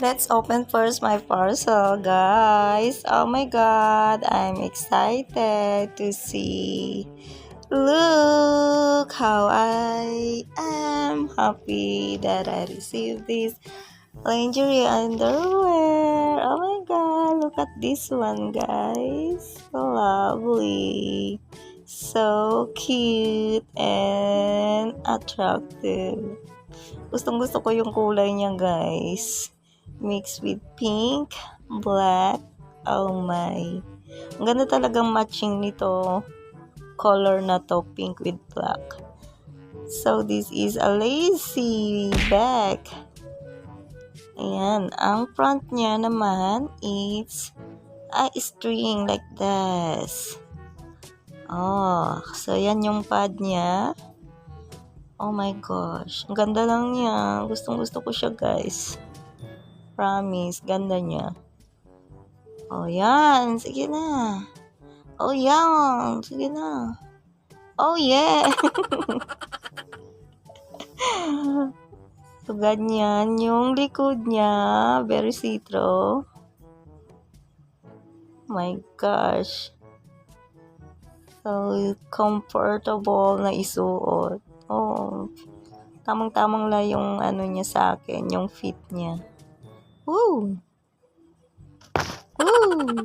Let's open first my parcel, guys. Oh my god, I'm excited to see. Look how I am happy that I received this lingerie underwear. Oh my god, look at this one, guys. So lovely. So cute and attractive. Gustong-gusto ko yung kulay niya, guys. Mixed with pink, black. Oh my. Ang ganda talagang matching nito. Color na to, pink with black. So, this is a lacy bag. Ayan. Ang front niya naman is a string like this. Oh, so yan yung pad niya. Oh my gosh. Ang ganda lang niya. Gustong-gusto ko siya, guys. Promise. Ganda niya. Oh, yan. Sige na. Oh, yan. Sige na. Oh, yeah. So, ganyan. Yung likod niya. Very see-through. My gosh. So, comfortable na isuot. Oh, tamang-tamang lang yung ano niya sa akin, yung fit niya. Woo! Woo!